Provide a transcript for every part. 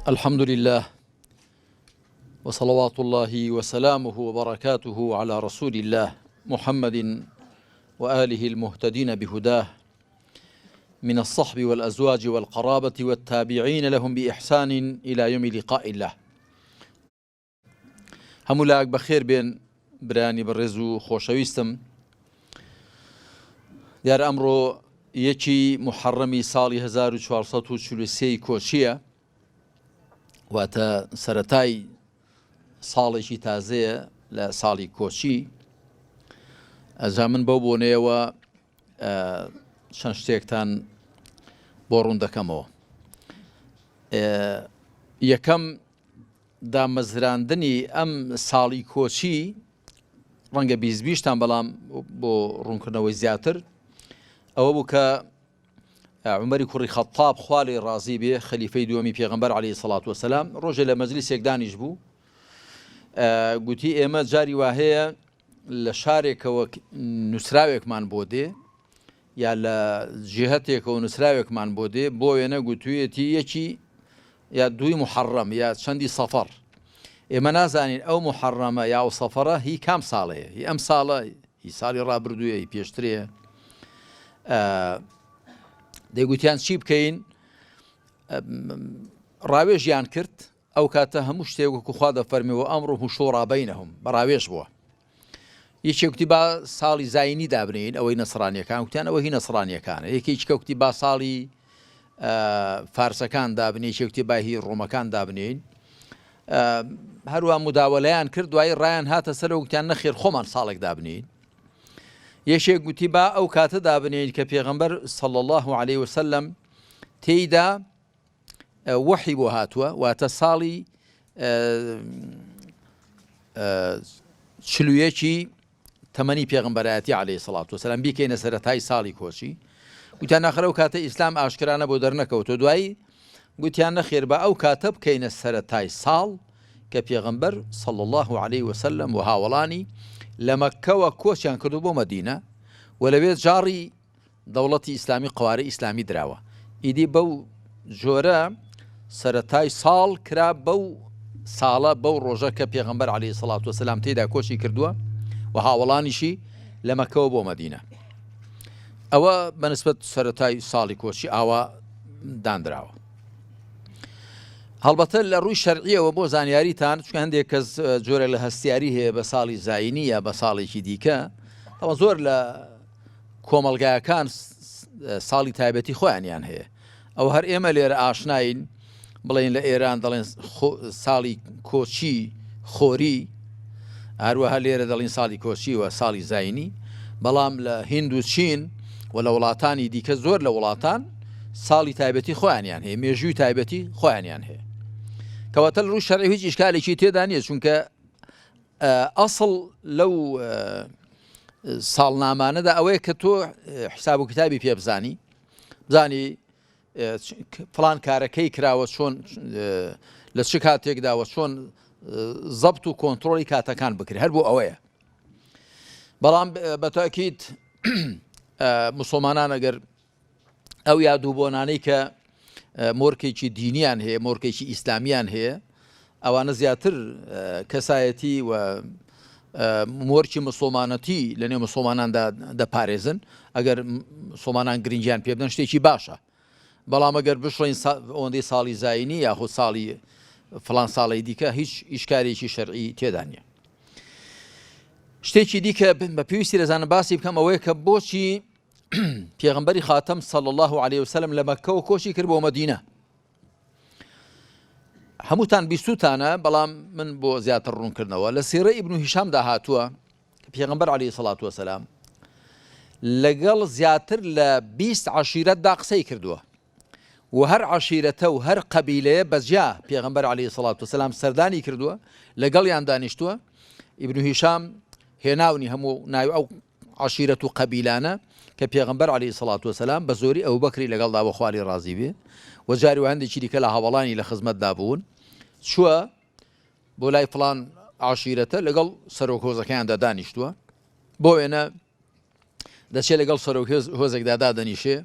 الحمد لله وصلوات الله وسلامه وبركاته على رسول الله محمد وآله المهتدين بهداه من الصحب والأزواج والقرابة والتابعين لهم بإحسان إلى يوم لقاء الله. هەموو بخير بين براني برزو خوشويستم دیار ئەمڕۆ یەکی محەڕەمی ساڵی 1443 کۆچیە، واتە سەرەتای ساڵێکی تازەیە لە ساڵی کۆچی. ئەجا من بەو بۆنەیەوە چەند شتێکتان بۆ ڕوون دەکەمەوە. یەکەم دامەزراندنی ئەم ساڵی کۆچی ڕەنگە 2020تان، بەڵام بۆ ڕوونکردنەوەی زیاتر ئەوە بوو کە عومەری کوڕی خەتاب خوا لێی ڕازی بێ، خەلیفەی دووەمی پێغەمبەر عەلەیهی سەڵات وەسەلام، ڕۆژێ لە مەجلیسێک دانیش بوو، گوتی ئێمە جاری وهەیە لە شارێکەوە نووسراوێکمان بۆ دێ یا لە جێهەتێکەوە نووسراوێکمان بۆ دێ، بۆ وێنە گوتوویەتی یەکی یا دووی محەڕەم یا چەندی سەفەر، ئێمە نازانین ئەو محەڕەمە یا ئەو سەفەرە هی کام ساڵەیە، هی ئەم ساڵە، هی ساڵی ڕابردوویە، هی پێشترێ. دەیگوتیان چی بکەین؟ ڕاوێژیان کرد. ئەو کاتە هەموو شتێک وەکو خوا دەفەرمێەوە ئەمڕۆ شوڕا بەینەهم، بەڕاوێژ بووە. یەکێکوتی با ساڵی زاینی دابنین، ئەوەی نەسڕانیەکان وتیان ئەوە هی نەسڕانیەکانە. یەکێکوتی با ساڵی فارسەکان دابنین، یەکێکوتی با هی ڕۆمەکان دابنین. هەروە مداوەلەیان کرد، دوایی ڕایان هاتە سەر وتیان نەخێر خۆمان ساڵێک دابنین. یەشێک گوتی با ئەو کاتە دابنین کە پێغەمبەر صلی الله علیه وسلم تێیدا وحی بۆ هاتووە، واتە ساڵی 41 تەمەنی پێغەمبەرایەتی عەلەیهی سەڵات وەسەلام، بیکەینە سەرەتای ساڵی کۆچی. گوتیان ناخەر ئەو کاتە ئیسلام ئاشکرانە بۆ دەرنەکەوتۆ. دوایی گوتیان نەخێر بە ئەو کاتە بکەینە سەرەتای ساڵ کە پێغەمبەر صلی الله علیه وسلم و هاوڵانی لە مەککەوە کۆچیان کردو بۆ مەدینە، و لەوێ جاڕی دەوڵەتی ئیسلامی قوارە ئیسلامی دراوە. ئیدی بەو جۆرە سەرەتای ساڵ کرا بەو ساڵە، بەو ڕۆژە کە پێغەمبەر عەلەیهی سەڵات وەسەلام تێیدا کۆچی کردووە و هاوڵانیشی لە مەککەوە بۆ مەدینە. ئەوە بەنسبەت سەرەتای ساڵی کۆچی ئاوا دانراوە. هەڵبەتە لە ڕووی شەرعیەوە بۆ زانیاریتان، چونکە هەندێک کەس جۆرە لە هەستیاری هەیە بە ساڵی زاینی یا بە ساڵێکی دیکە، ئەوە زۆر لە کۆمەڵگایەکان ساڵی تایبەتی خۆیانیان هەیە. ئەو هەر ئێمە لێرە ئاشناین بڵێن لە ئێران دەڵێن ساڵی کۆچی خۆری، هەروەها لێرە دەڵێن ساڵی کۆچی و ساڵی زاینی، بەڵام لە هیند و چین و لە وڵاتانی دیکە زۆر لە وڵاتان ساڵی تایبەتی خۆیانیان هەیە، مێژووی تایبەتی خۆیانیان هەیە. کەواتە لە ڕووی شەرعی هیچ ئیشکالێکی تێدا نییە، چونکە ئەسڵ لەو ساڵنامانەدا ئەوەیە کە تۆ حساب و کتابی پێ بزانی، بزانی فڵان کارەکەی کراوە چۆن لە چ کاتێکداوە، چۆن زەبط و کۆنتڕۆلی کاتەکان بکرێت، هەر بۆ ئەوەیە. بەڵام بەتاکید موسڵمانان ئەگەر ئەو یادووبۆنانەی کە مۆرکێکی دینیان هەیە، مۆرکێکی ئیسلامیان هەیە، ئەوانە زیاتر کەسایەتی و مۆرکی مسڵمانەتی لە نێو مسڵماناندا دەپارێزن. ئەگەر مسڵمانان گرنگیان پێ بدەن شتێکی باشە، بەڵام ئەگەر بشڕین ئەوەندەی ساڵی زاینی یاخود ساڵی فڵان ساڵی دیکە، هیچ ئیشکارێکی شەرعی تێدا نییە. شتێکی دیکە بە پێویستی دەزانم باسی بکەم ئەوەیە کە بۆچی پێغەمبەری خاتەم صلی الله علیه وسلم لە مەککەوە کۆچی کرد بۆ مەدینە. هەمووتان بیستوتانە، بەڵام من بۆ زیاتر ڕوونکردنەوە لە سیرەی ئیبن هیشامدا هاتووە کە پێغەمبەر عەلەیهی سەڵات وەسەلام لەگەڵ زیاتر لە 20 عەشیرەتدا قسەی کردووە، و هەر عەشیرەتە و هەر قەبیلەیە بەجیا پێغەمبەر عەلەیهی سەڵات وەسەلام سەردانی کردووە، لەگەڵیان دانیشتووە. ئیبن هیشام هێناونی هەموو ناوی ئەو عەشیرەت و قەبیلانە کە پێغەمبەر عەلەیهی سەڵات وەسەلام بە زۆری ئەبوبەکری لەگەڵدا بە خوا لێی ڕازی بێ، و جاری و هەندێکی دیکە لە هاوڵانی لە خزمەتدا بوون، چووە بۆ لای فڵان عەشیرەتە لەگەڵ سەرۆک هۆزەکەیاندا دانیشتووە، بۆ وێنە دەچێت لەگەڵ سەرۆک هۆزێکدا دادەنیشێ،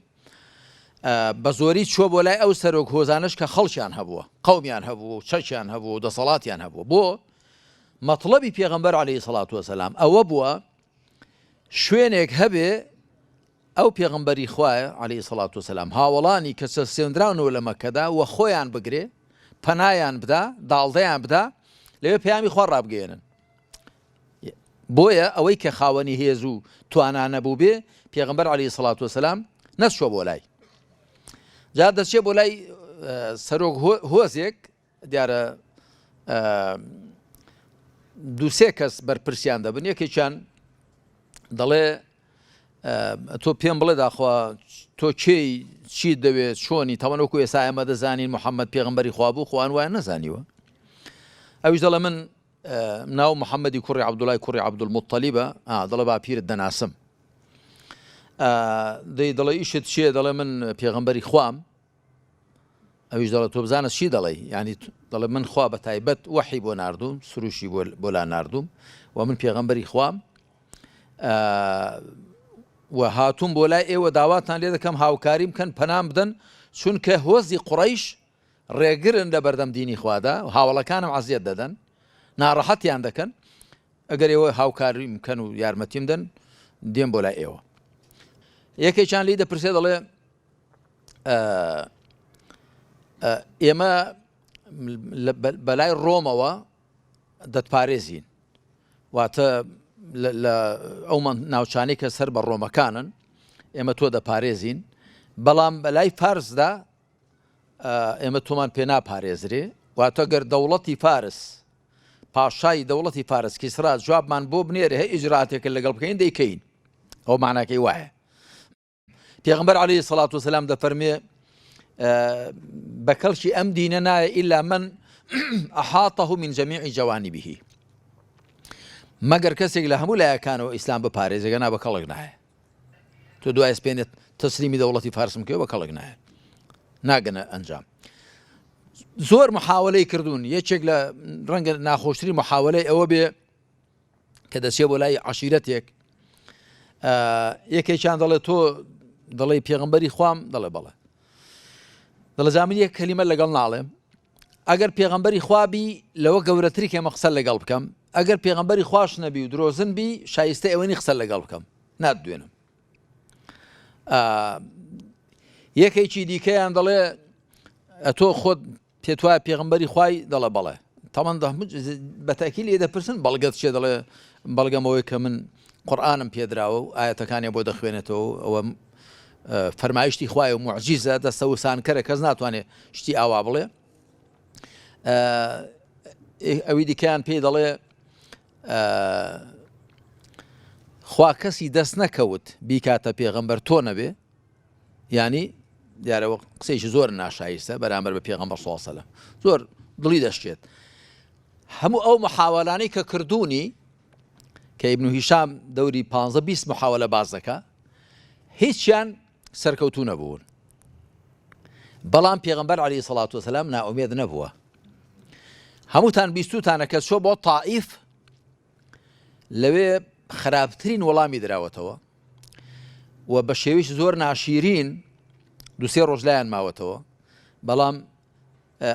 بە زۆری چوە بۆ لای ئەو سەرۆک هۆزانش کە خەڵکیان هەبووە قەومیان هەبوو چەکیان هەبوو دەسەڵاتیان هەبوو بۆ مەطلەبی پێغەمبەر عەلەیهی سەڵات وەسەلام ئەوە بووە شوێنێک هەبێ ئەو پێغەمبەری خوایە عەلەیهی سەڵات وەسەلام هاوڵانی کە سێنراونەوە لە مەککەدا وە خۆیان بگرێ پەنایان بدا داڵدەیان بدا لەوێ پەیامی خوا ڕابگەێنن بۆیە ئەوەی کە خاوەنی هێز و توانان نەبوو بێ پێغەمبەر عەلەیهی سەڵات وەسەلام نەچووە بۆ لای جا دەچێ بۆ لای سەرۆک هۆزێک دیارە دووسێ کەس بەرپرسیان دەبن یەکێکیان دەڵێ تۆ پێم بڵێ داخوا تۆ کێی چیت دەوێت چۆنی تەمەنۆکو ئێستا ئێمە دەزانین محەممەد پێغەمبەری خوا بوو خوان وایە نەزانیوە ئەویش دەڵێ من ناو محەممەدی کوڕی عەبدوڵای کوڕی عەبدولموتەلیبە دەڵێ با پیرت دەناسم دەڵێ ئیشت چیە دەڵێ من پێغەمبەری خوام ئەویش دەڵێ تۆ بزانە چی دەڵێ ینی دەڵێ من خوا بە تایبەت وەحی بۆ ناردووم سروشی بۆ لا ناردووم و من پێغەمبەری خوام و هاتووم بۆ لای ئێوە داواتان لێ دەکەم هاوکاری بکەن پەنام بدەن چونکە هۆزی قوڕەیش ڕێگرن لە بەردەم دینی خوادا و هاوڵەکانم عەزیەت دەدەن ناڕەحەتیان دەکەن ئەگەر ئێوە هاوکاری بکەن و یارمەتیم دەن دێم بۆ لای ئێوە یەکێکیان لی دەپرسێ دەڵێ ئێمە بەلای ڕۆمەوە دەتپارێزین واتە لە ئەو ناوچانەی کە سەر بە ڕۆمەکانن ئێمە تۆ دەپارێزین بەڵام بەلای فارسدا ئێمە تۆمان پێ ناپارێزرێ واتە گەر دەوڵەتی فارس پاشای دەوڵەتی فارس کیسرا جوابمان بۆ بنێرە هەی ئیجراتێکە لەگەڵ بکەین دەیکەین ئەو معناکەی وایە پێغەمبەر عەلەیهی سەڵات وەسەلام دەفەرمێ بە کەڵکی ئەم دینە نایە ئیلا من ئەحاطەه من جەمیعی جەوانیبه مەگەر کەسێک لە هەموو لایەکانەوە ئیسلام بپارێزێگە نا بە کەڵک نایە تۆ دوای سپێنێت تەسلیمی دەوڵەتی فارسم کردەوە بە کەڵک نایە ناگەنە ئەنجام زۆر محاولەی کردوون یەکێک لە ڕەنگە ناخۆشترین محاولەی ئەوە بێ کە دەچێ بۆ لای عەشیرەتێک یەکێکیان دەڵێ تۆ دەڵێ پێغەمبەری خوام دەڵێ بەڵێ دەڵێ زامن یەک کەلیمە لەگەڵ ناڵێم ئەگەر پێغەمبەری خوابی لەوە گەورەتری کێمە قسە لەگەڵ بکەم ئەگەر پێغەمبەری خواش نەبی و درۆزن بی شایستە ئەوەنی قسە لەگەڵ بکەم ناتدوێنم یەکێکی دیکەیان دەڵێ ئەتۆ خۆت پێت وایە پێغەمبەری خوای دەڵێ بەڵێ تەمەن بەتاکیل لێ دەپرسن بەڵگەت چێ دەڵێ بەڵگەمەوەی کە من قورئانم پێدراوە و ئاەتەکانی بۆ دەخوێنێتەوە ئەوە فەرمایشتی خوایە و موعجیزە دەستە وسانکەرە کەس ناتوانێت شتی ئاوا بڵێ ئەوی دیکەیان پێی دەڵێ خوا کەسی دەست نەکەوت بیکاتە پێغەمبەر تۆ نەبێ ینی دیارەوە قسەیشی زۆر ناشایستە بەرامبەر بە پێغەمبەر صلی الله علیه وسلم زۆر دڵی دەشکێت هەموو ئەو محاوەلانەی کە کردوونی کە ئیبن هیشام دەوری 15-20 محاولە باز دەکا هیچیان سەرکەوتوو نەبوون بەڵام پێغەمبەر عەلەیهی سەڵات وەسەلام ناومێد نەبووە هەمووتان بیستوتانە کە چۆ بۆ تائیف لەوێ خراپترین وەڵامی دراوەتەوە و بە شێوەیەکی زۆر ناشیرین دووسێ ڕۆژ لایەن ماوەتەوە بەڵام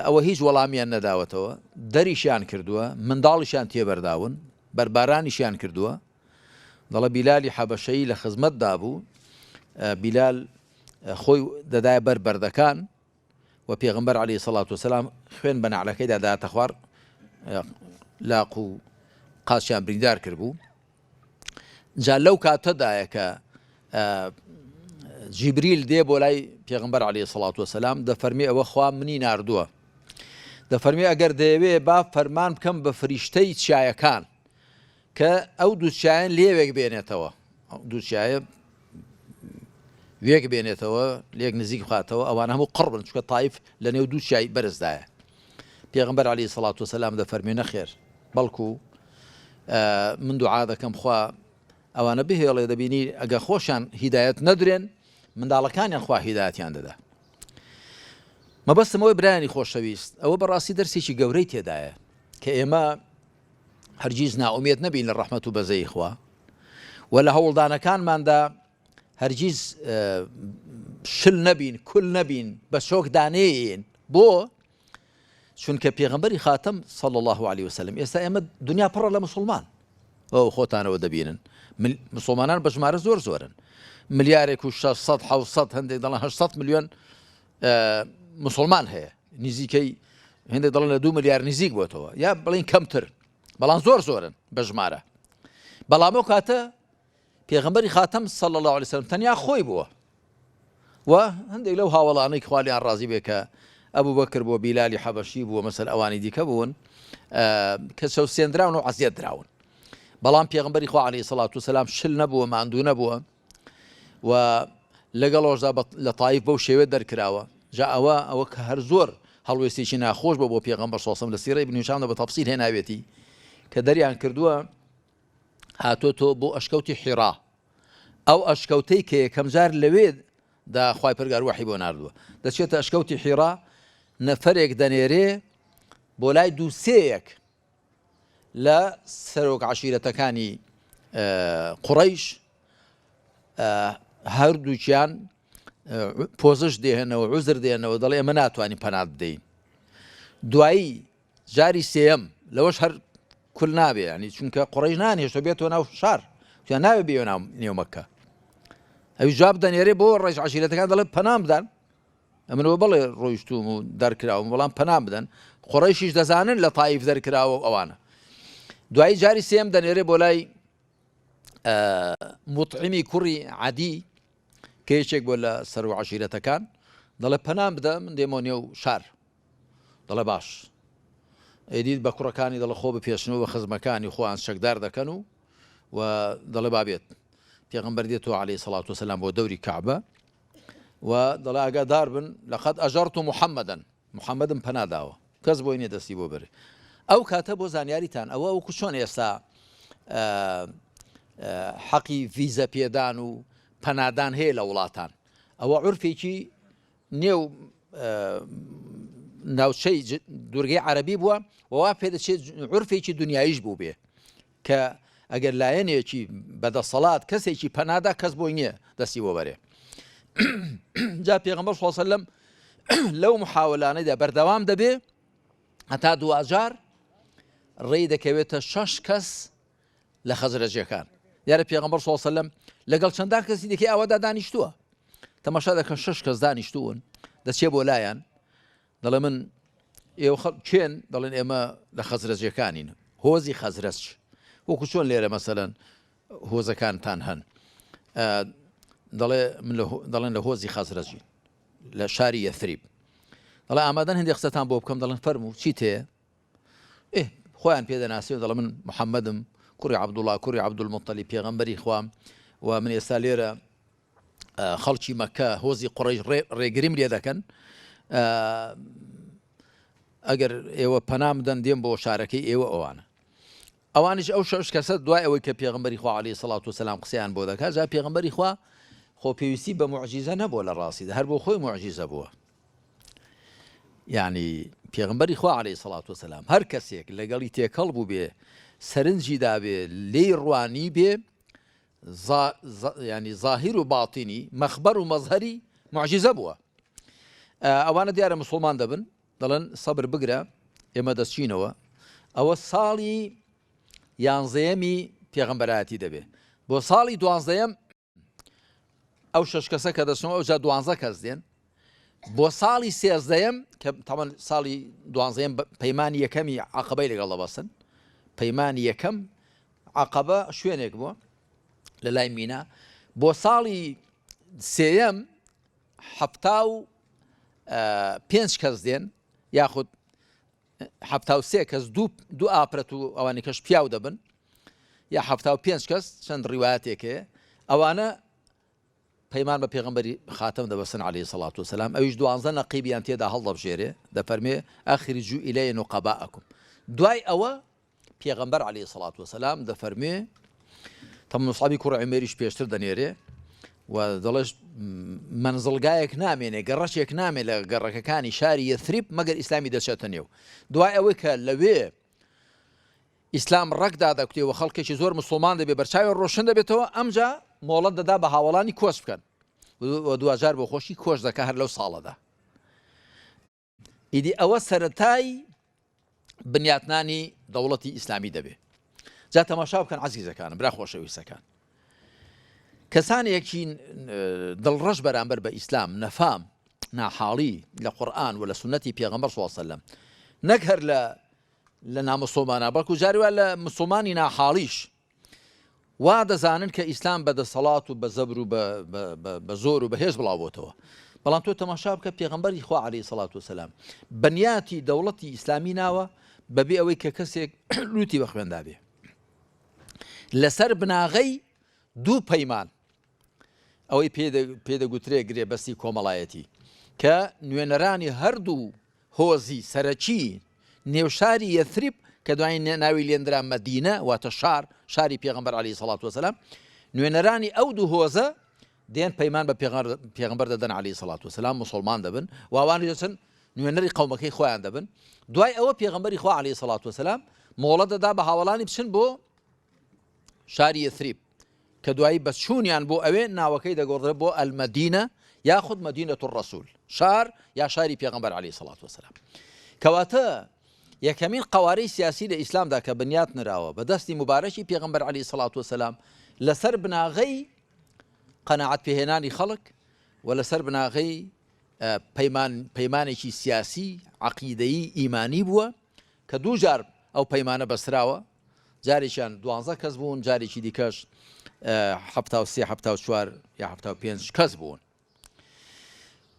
ئەوە هیچ وەڵامیان نەداوەتەوە دەریشیان کردووە منداڵیشیان تێبەرداون بەربارانیشیان کردووە دەڵێ بیلالی حەبەشەیی لە خزمەتدا بوو بیلال خۆی دەدایە بەر بەردەکان و پێغەمبەر عەلەیهی سەڵات وەسەلام خوێن بە نەعلەکەیدا دایەتە خوار لاق و قاچیان بریندار کردبوو جا لەو کاتەدایە کە جیبریل دێ بۆ لای پێغەمبەر عەلەیهی سەڵات وەسەلام دەفەرمێ ئەوە خوا منی ناردووە دەفەرمێ ئەگەر دەیەوێ با فەرمان بکەم بە فریشتەی چایەکان کە ئەو دوو چایەن لێوێک بێنێتەوە دوو چایە وێک بێنێتەوە لێک نزیک بخاتەوە ئەوان هەموو قڕ بن چونکە تایف لە نێو دوو چای بەرزدایە پێغەمبەر عەلەیهی سەڵات وەسەلام دەفەرمێ نەخێر بەڵکو من دوعا دەکەم خوا ئەوانە بهێڵێ دەبینی ئەگە خۆشیان هیدایەت نەدرێن منداڵەکانیان خوا هیدایەتیان دەدا مەبەستم ئەوەی برایانی خۆشەویست ئەوە بەڕاستی دەرسێکی گەورەی تێدایە کە ئێمە هەرگیز ناومێد نەبین لە ڕەحمەت و بەزەی خوا و لە هەوڵدانەکانماندا هەرگیز شل نەبین کول نەبین بە شۆک دانەیەین بۆ چونکە پێغەمبەری خاتەم صلی الله عليه وسلم ئێستا ئێمە دنیا پڕە لە مسلمان ئەو خۆتانەوە دەبینن مسلمانان بە ژمارە زۆر زۆرن ملیارێک و 600 700 هەندێک دەڵێن 800 ملیۆن مسلمان هەیە نزیکەی هەندێک دەڵێن لە 2 ملیار نزیک بۆتەوە یا بڵین کەمتر بەڵام زۆر زۆرن بە ژمارە بەڵام ئەو کاتە پێغەمبەری خاتەم صلی الله عليه وسلم تەنیا خۆی بووە و هەندێک لەو هاوڵانەی خوالیان ڕازی بێ کە ئەبوو بەکر بووە بیلالی حەبەشی بووە مەسەل ئەوانی دیکە بوون کە چەوسێنراون و عەزیەت دراون بەڵام پێغەمبەری خوا عەلەیهی سەڵات وسەلام شل نەبووە ماندوو نەبووە و لەگەڵەوەشدا لە تایف بەو شێوێ دەرکراوە جا ئەوە کە هەر زۆر هەڵوێستێکی ناخۆش بە بۆ پێغەمبەر صلی الله علیه و سلم لە سیرەی ابن هیشامدا بە تەفسیل هێناوێتی کە دەریان کردووە هاتۆتۆ بۆ ئەشکەوتی حیرا ئەو ئەشکەوتەی کە یەکەم جار لەوێ دا خوای پەروەردگار وحی بۆ ناردووە دەچێتە ئەشکەوتی حیرا نەفەرێک دەنێرێ بۆ لای دووسەیەک لە سەرۆک عەشیرەتەکانی قوڕەیش هەردووکیان پۆزش دێهێنەوە عوزر دێنەوە دەڵێ ئێمە ناتوانین پەنات بدەین دوایی جاری سێەم لەوەش هەر کول نابێ ینی چونکە قوڕەیش نانهێشتە بێتەوە ناو شار تویان ناوێ بێ نێو مەککە ئەوی جواب دەنێرێ بۆ ڕێژ عەشیرەتەکان دەڵێ پەنام بدەن ئەمنەوە بەڵێ ڕۆیشتوم و دەرکراوم بەڵام پەنام بدەن قوڕەیشیش دەزانن لە تایف دەرکراوە ئەوانە دوایی جاری سێم دەنێرێ بۆ لای مطعمی کوڕی عەدی کە یەکێک بۆ لە سەر و عەشیرەتەکان دەڵێ پەنام بدە من دێمەوە نێو شار دەڵێ باش ئەیدیت بە کوڕەکانی دەڵێ خۆ بپێشنەوە بە خزمەکانی خۆیان شەکدار دەکەن و دەڵێ بابێت پێغەمبەر دێتەوە عەلەیهی سەڵات وسەلام بۆ دەوری کەعبە و دەڵێ ئاگادار بن لەقەد ئەژەرت محەممەدەن محەممەدم پەناداوە کەس بۆی نییە دەستی بۆ بێ ئەو کاتە بۆ زانیاریتان ئەوە وەکو چۆن ئێستا حەقی ڤیزە پێدان و پەنادان هەیە لە وڵاتان ئەوە عورفێکی نێو ناوچەی دوورگەی عەرەبی بووە ووا پێدەچێت عورفێکی دنیاییش بوو بێ کە ئەگەر لایەنێکی بەدەسەڵات کەسێکی پەنادا کەس بۆی نییە دەستی بۆ بەرێ جا پێغەمبەر صلی الله علیه وسلم لەو محاولانەیدا بەردەوام دەبێ هەتا دوجار ڕێی دەکەوێتە 6 کەس لە خەزرەجیەکان دیارە پێغەمبەر صلی الله علیه وسلم لەگەڵ چەندان کەسی دیکەی ئەوەدا دانیشتووە تەماشا دەکەن 6 کەس دانیشتوون دەچێ بۆ لایەن دەڵێ من ئێوە کێن دەڵێن ئێمە لە خەزرەجیەکانین هۆزی خەزرەج وەکو چۆن لێرە مەسەلەن هۆزەکانتان هەن دەڵێن لە هۆزی خەزرەجین لە شاری یەثریب دەڵێ ئامادەن هەندێک قسەتان بۆ بکەم دەڵێن فەرموو چی تێ خۆیان پێدەناسێن دەڵێ من محەممەدم کوڕی عەبدوڵڵا کوڕی عەبدولموتەلیب پێغەمبەری خوام و من ئێستا لێرە خەڵکی مەککە هۆزی قوڕەیش ڕێگریم لێ دەکەن ئەگەر ئێوە پەنام بدەن دێم بۆ شارەکەی ئێوە ئەوانە ئەوانش ئەو 6 کەسە دوای ئەوەی کە پێغەمبەری خوا عەلەیهی سەڵات وسەلام قسەیان بۆ دەکات جا پێغەمبەری خوا خۆ پێویستی بە موعجیزە نەبووە لە ڕاستیدا هەر بۆ خۆی موعجیزە بووە یعنی پێغەمبەری خوا عەلەیهی سەڵات وسەلام هەر کەسێک لەگەڵی تێکەڵ بوو بێ سەرنجی دابێ لێی ڕوانی بێ ینی زاهیر و باتینی مەخبەر و مەزهەری موعجیزە بووە ئەوانە دیارە مسلمان دەبن دەڵێن سەبر بگرە ئێمە دەچینەوە ئەوە ساڵی 11یەمی پێغەمبەرایەتی دەبێ بۆ ساڵی 12یەم ئەو 6 کەسە کە دەچنەوە ئەوجا 12 کەس دێن بۆ ساڵی 13یەم کە تەمەن ساڵی 12یەم پەیمانی یەکەمی عەقەبەی لەگەڵ دەبەستن پەیمانی یەکەم عەقەبە شوێنێک بووە لە لای مینا بۆ ساڵی سێیەم 75 کەس دێن یاخود 73 کەس دوو ئاپرەت و ئەوانی کەش پیاو دەبن یا 75 کەس چەند ڕیوایەتێکەیە ئەوانە پەیمان بە پێغەمبەری خاتەم دەبەستن عەلەیهی سەڵات وسەلام ئەویش 12 نەقیبیان تێدا هەڵدەبژێرێ دەفەرمێ ئەخرجوا ئیلەیە نوقەباءەکم دوای ئەوە پێغەمبەر عەلەیهی سەڵات وسەلام دەفەرمێ تەم مصعەبی کوڕی عومێریش پێشتر دەنێرێ و دەڵێش منزڵگایەک نامێنێ گەڕەشێک نامێ لە گەڕەکەکانی شاری یەثریب مەگەر ئیسلامی دەچێتە نێو دوای ئەوەی کە لەوێ ئیسلام ڕەگدا دەکوتێ و خەڵکێکی زۆر مسلمان دەبێ بەرچاوی ڕۆشن دەبێتەوە ئەمجا مۆڵەت دەدا بە هاوڵانی کۆچ بکەن و 2000 بۆ خۆشی کۆش دەکە هەر لەو ساڵەدا. ئیدی ئەوە سەرەتای بنیاتنانی دەوڵەتی ئیسلامی دەبێت. جا تەماشا بکەن عەزیزەکانم، برا خۆشەویستەکان، کەسانێکی دڵڕەش بەرامبەر بە ئیسلام، نەفام، ناحاڵی لە قورئان و لە سونەتی پێغەمبەر صلی الله علیه وسلم، نەک هەر لە نامسڵمانە، بەڵکو جاری وا لە مسڵمانی ناحاڵیش وا دەزانن کە ئیسلام بەدەسەڵات و بە زەبر و بە زۆر و بەهێز بڵاوبۆتەوە. بەڵام تۆ تەماشا بکە پێغەمبەری خوا عەلەیهی سەڵات وسەلام بنیاتی دەوڵەتی ئیسلامی ناوە بەبێ ئەوەی کە کەسێک لوتی بە خوێندا بێ لەسەر بناغەی دوو پەیمان، ئەوەی پێدەگوترێ گرێبەستی کۆمەڵایەتی، کە نوێنەرانی هەردوو هۆزی سەرەکی نێوشاری یەثریب کە دوای ناوی لێندرا مەدینە واتە شاری پێغەمبەر عەلەیهی سەڵات وسەلام، نوێنەرانی ئەو دوو هۆزە دێن پەیمان بە پێغەمبەر دەدەن عەلەیهی سەڵات وسەلام، مسڵمان دەبن، واوانی دەچن نوێنەری قەومەکەی خۆیان دەبن. دوای ئەوە پێغەمبەری خوا عەلەیهی سەڵات وسەلام مۆڵەت دەدا بە هاوڵانی بچن بۆ شاری یەثریب کە دوایی بە چوونیان بۆ ئەوێ ناوەکەی دەگۆڕێت بۆ ئەلمەدینە یاخود مەدینەة الرەسوول، شار یا شاری پێغەمبەر عەلەیهی سەڵات وسەلام. کەواتە یەکەمین قوارەی سیاسی لە ئیسلامدا کە بنیات نراوە بە دەستی مبارەکی پێغەمبەر عەلەیهی سەڵات وسەلام لەسەر بناغەی قەناعەت پێهێنانی خەڵک و لەسەر بناغەی پەیمانێکی سیاسی عەقیدەیی ئیمانی بووە کە دوو جار ئەو پەیمانە بەسراوە، جارێکیان 12 کەس بوون، جارێکی دیکەش 73 74 یا 75 کەس بوون.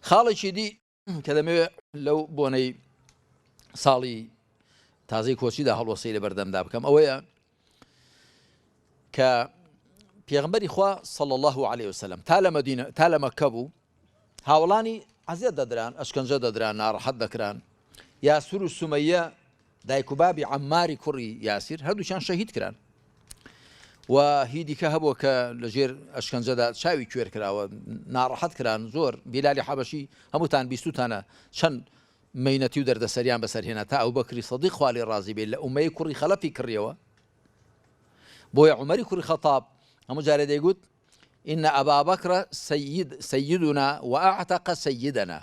خاڵێکی دی کە دەمەوێت لەو بۆنەی ساڵی تازەی کۆچیدا هەڵوەسەی لە بەردەمدا بکەم ئەوەیە کە پێغەمبەری خوا صلی الله علیه وسلم تا لە مەککە بوو، هاوڵانی عەزیەت دەدران، ئەشکەنجە دەدران، ناڕەحەت دەکران. یاسر و سومەیە دایک و بابی عەماری کوڕی یاسیر هەردووچیان شەهید کران و هی دیکە هەبووە کە لەژێر ئەشکەنجەدا چاوی کوێر کراوە، ناڕەحەت کران زۆر. بیلالی حەبەشی هەمووتان بیستوتانە چەند مەینەتی و دەردەسەریان بەسەرهێنا تا ئەوبەکری سەدیق خوا لێ ڕازی بێت لە ئومەی کوڕی خەلەفی کڕیەوە بۆیە عومەری کوڕی خەتاب هەموو جارێ دەیگوت إن أبا بكر سيدنا وأعتق سيدنا،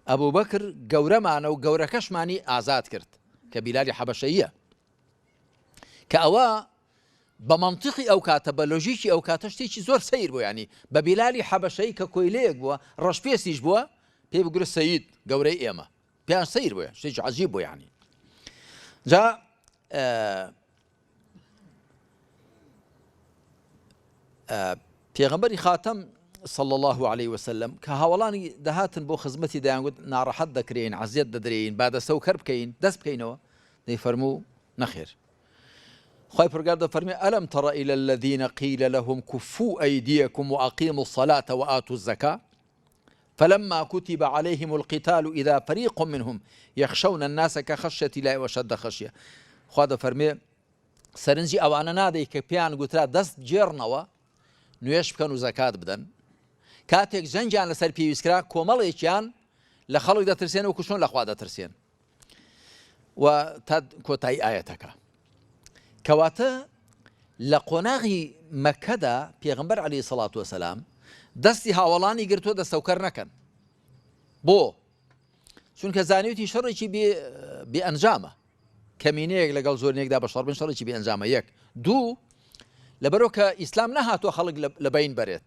أبو بكر گەورەمانە و گەورەکەشمانی ئازاد کرد کە بیلالی حەبەشەیە، کە ئەوە بە مەنتیقی ئەو کاتە بە لۆژیکی ئەو کاتە شتێکی زۆر سەیر بوو. ینی بە بیلالی حەبەشەیی کە کۆیلەیەک بووە ڕەشپێسیش بووە پێ بگرە سەید گەورەی ئێمە، پێیان سەیر بووە، شتێکی عەجیب بوو. ینی جا پێغەمبەری خاتەم صلی الله عليه وسلم کە هاوڵانی دەهاتن بۆ خزمەتی دەیانگوت ناڕەحەت دەکرێن، عەزیەت دەدرێن، با دەستەوکەر بکەین، دەست بکەینەوە، دەیفەرموو نەخێر. خوای پروردگار دەفەرمێ ئەلەم تەڕە إلى الذين قيل لهم كفوا أيديكم وأقيموا الصلاة وآتوا الزكاة فلما كتب عليهم القتال إذا فريق منهم يخشون الناس كخشية الله وشد خشية. خوا دەفەرمێ سەرنجی ئەوانە نادەی کە پێیان گوترا دەست جێڕنەوە نوێش بکەن و زەکات بدەن، کاتێک جەنگیان لەسەر پێویستکرا کۆمەڵێکیان لە خەڵک دەترسێن و کوشۆن لەخوا دەترسێن. و تا کۆتایی ئاەتەکە کەواتە لە قۆناغی مەککەدا پێغەمبەر عەلەیهی سەڵات وسەلام دەستی هاوڵانی گرتووە دەستەوکەر نەکەن. بۆ چونکە زانیوتی شەڕێکی بێئەنجامە، کەمینەیەک لەگەڵ زۆرنێکدا بە شەڕ بن شەڕێکی بێئەنجامە. یەک دوو لەبەرەوە کە ئیسلام نەهاتووە خەڵک لە بین بەرێت،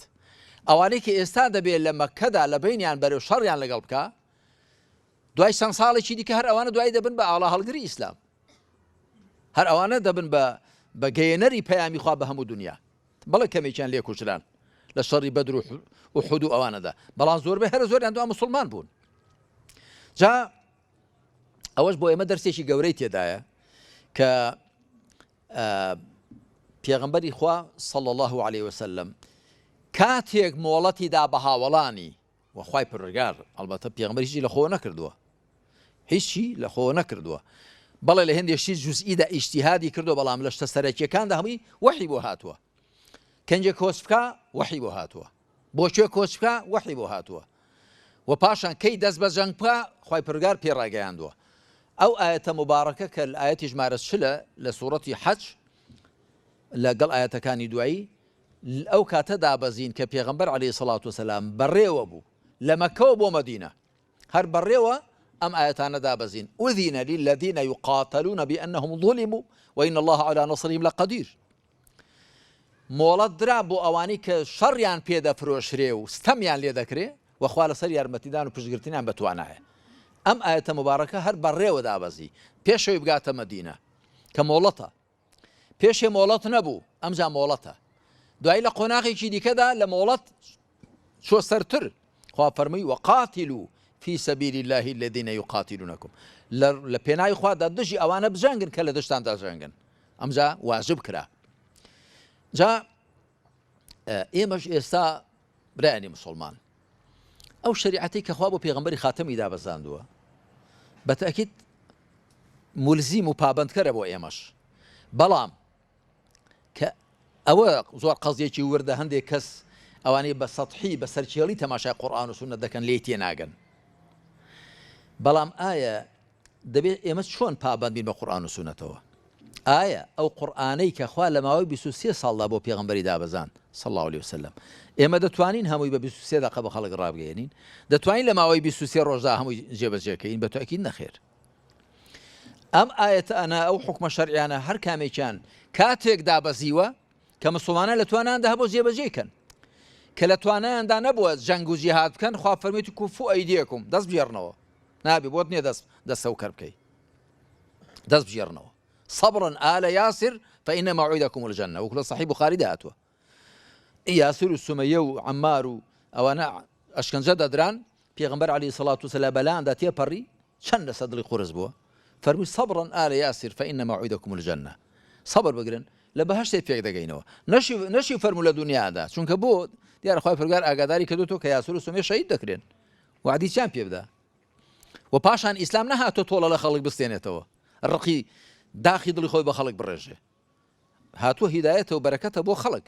ئەوانەی کە ئێستا دەبێت لە مەککەدا لە بینیان بەرێ و شەڕیان لەگەڵ بکە، دوای چەند ساڵێکی دیکە هەر ئەوانە دوای دەبن بە ئاڵا هەڵگری ئیسلام، هەر ئەوانە دەبن بە گەیەنەری پەیامی خوا بە هەموو دنیا. بەڵێ کەمێکیان لێ کوژران لە شەڕی بەدر و ئوحود و ئەوانەدا، بەڵام زۆربەی هەرە زۆریان دوا مسڵمان بوون. جا ئەوەش بۆ ئێمە دەرسێکی گەورەی تێدایە کە پێغەمبەری خوا صلی الله عليه وسلم کاتێک مۆڵەتی دا بە هاوڵانی و خوای پروردگار ئەلبەتە پێغەمبەر هیچی لە خۆ نەکردووە، هیچی لە خۆ نەکردووە، بەڵێ لە هێندێشتی جوزئیدا ئیجتیهادی کردو، بەڵام لە شتە سەرەکیەکاندا هەمووی وەحی بۆ هاتووە. کەنجێک کۆچ بکە وەحی بۆ هاتووە، بۆ کوێ کۆچ بکە وەحی بۆ هاتووە، و پاشان کەی دەست بە جەنگ بکە خوای پروردگار پێڕاگەیاندووە. ئەو ئاەتە مبارەکە کە ئاەتی ژمارە 40 لە سوورەتی حەج لەگەڵ ئاەتەکانی دوایی ئەو کاتە دابەزین کە پێغەمبەر عەلەیهی سەڵات وسەلام بەڕێوە بوو لە مەککەوە بۆ مەدینە هەر بەڕێوە ئەم ئاەتانە دابەزین ئوذینە للذین یقاتلون بأنهم ظلموا وإن الله على نصرهم لقدير مۆڵەت درا بۆ ئەوانی کە شەڕیان پێدەفرۆشرێ و ستەمیان لێ دەکرێ وەخوا لەسەر یارمەتیدان و پشتگرتنیان بەتوانایە ئەم ئاەتە مبارەکە هەر بەڕێوە دابەزی پێشەوەی بگاتە مەدینە کە مۆڵەتە پێشێ مۆڵەت نەبوو ئەمجا مۆڵەتە دوای لە قۆناغێکی دیکەدا لە مۆڵەت چۆ سەرتر خوا فەرمووی وەقاتلوا في سبيل الله الذين يقاتلونكم لە پێناوی خوادا دژی ئەوانە بجەنگن کە لە دشتان دەژەنگن ئەمجا واجب کرا جا ئێمەش ئێستا برایانی مسلمان ئەو شریعەتەی کە خوا بۆ پێغەمبەری خاتەمی دابەزاندووە بەتەکید مولزیم و پابندکەرە بۆ ئێمەش بەڵام کە ئەوە زۆر قەزیێکی وردە هەندێک کەس ئەوانەی بە سەطحی بە سەرچێڵی تەماشای قورئان و سوننەت دەکەن لێی تێناگەن بەڵام ئایا دەبێت ئێمە چۆن پابند بین بە قورئان و سوننەتەوە ئایا ئەو قورئانەی کە خوا لە ماوەی 23 ساڵدا بۆ پێغەمبەری دابەزاند صلی الله عليه وسلم ئێمە دەتوانین هەمووی بە 23 دقە بە خەڵک ڕابگەێنین دەتوانین لە ماوەی 23 ڕۆژدا هەمووی جێبەجێکەین بە تاکید نەخێر ئەم ئاەتە ئەنا ئەو حکمە شەرعیانە هەر کامێکیان کاتێک دابەزیوە کە مسلمانان لە توانیاندا هەبوو جێبەجێکەن کە لە توانایاندا نەبووە جەنگ و جیهاد بکەن خوا فەرموویەتی کوفو ئەیدیەکم دەست بژێڕنەوە نابێ بۆت نییە دەستە و کەر بکەی دەست بژێڕنەوە صبرا آل ياسر فإن موعدكم الجنة وكل صحيح بخاري دهاتوا ياسر السمية وعمار أوانا أشكنجة دادران پیغمبر عليه الصلاة والسلام بلان داتيا بري شن صدري قرز بوا فرمي صبرا آل ياسر فإن موعدكم الجنة صبر بقرن لبهشت فيك دقينوا نشي فرمو لدنيا دا چونك بو ديار خواه فرقار آقاداري كدوتو كياسر السمية شهيد دكرين وعدي چان بيبدا وباشان إسلام نهاتو طول لخلق بستينيتوا الرقي داخی دڵی خۆی بە خەڵک بڕێژێ هاتووە هیدایەتە و بەرەکەتە بۆ خەڵک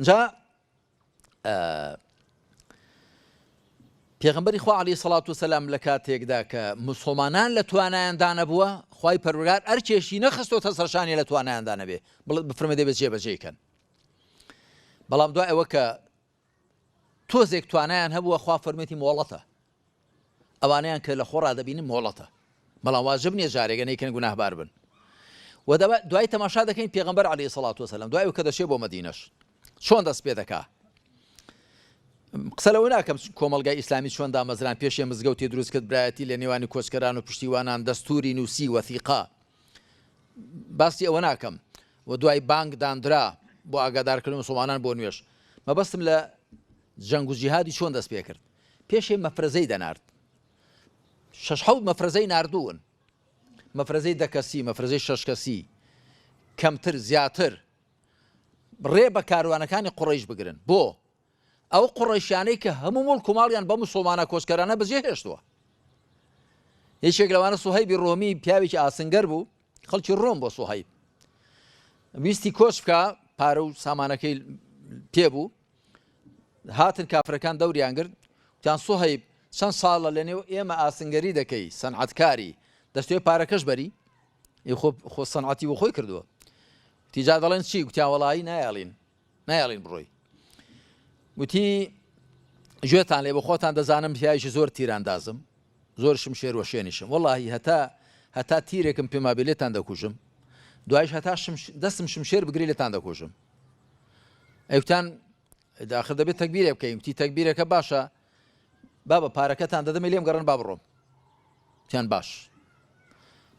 جا پێغەمبەری خوا عەلەیهی سەڵات وسەلام لە کاتێکدا کە مسڵمانان لە توانایاندا نەبووە خوای پەروەردگار ئەرکێشی نەخستۆتە سەرشانی لە توانایاندا نەبێ بفرمێ دەبێت جێبەجێکەن بەڵام دوای ئەوە کە تۆزێک توانایان هەبووە خوا فەرمێتی مۆڵەتە ئەوانەیان کە لە خۆڕا دەبینن مۆڵەتە بەڵام واجب نییە جارێگە نەیکەن گوناهبار بن و دوای تەماشا دەکەین پێغەمبەر عەلەیهی سەڵات وسەلام دوای کە دەچێت بۆ مەدینەش چۆن دەست پێ دەکا قسە لەوە ناکەم کۆمەڵگای ئیسلامی چۆن دامەزران پێشێ مزگەوتی دروست کرد برایەتی لە نێوانی کۆچکەران و پشتیوانان دەستوری نووسی وەثیقا باسی ئەوە ناکەم و دوای بانگ دانرا بۆ ئاگادارکردن مسڵمانان بۆ نوێش مەبەستم لە جەنگ و جیهادی چۆن دەست پێ کرد پێشێ مەفرەزەی دەنارد 6 مەفرەزەی ناردوون مەفرەزەی 10 کەسی مەفرەزەی 6 کەسی کەمتر زیاتر ڕێ بە کاروانەکانی قوڕەیش بگرن بۆ ئەو قوڕەیشیانەی کە هەموو مڵک و ماڵیان بە مسڵمانە کۆچکەرانە بەجێهێشتووە یەکێک لەوانە سوهەیبی ڕۆمی پیاوێکی ئاسنگەر بوو خەڵکی ڕۆم بۆ سوهەیب ویستی کۆچ بکە پارە و سامانەکەی پێبوو هاتن کافرەکان دەوریان کرد وتیان سوهەیب چەند ساڵە لەنێو ئێمە ئاسنگەری دەکەی سەنعەتکاری دەستوێ پارەکەش بەری خۆ سەنعەتی بۆ خۆی کردووە تیجا دەڵێن چی گوتیان وەڵایی نایاڵین بڕۆی گوتی گوێتان لێ بە خۆتان دەزانم پیاوێکی زۆر تیراندازم زۆرشم شێر وە شوێنیشم وەڵاهی هەتا تیرێکم پێما بێ لێتان دەکوژم دوایش هەتا دەستم شمشێر بگری لێتان دەکوژم ئەوتان داخل دەبێت تەکبیرێ بکەین وتی تەکبیرەکە باشە بابە پارەکەتان دەدەمێ لێم گەڕن با بڕۆم تیان باش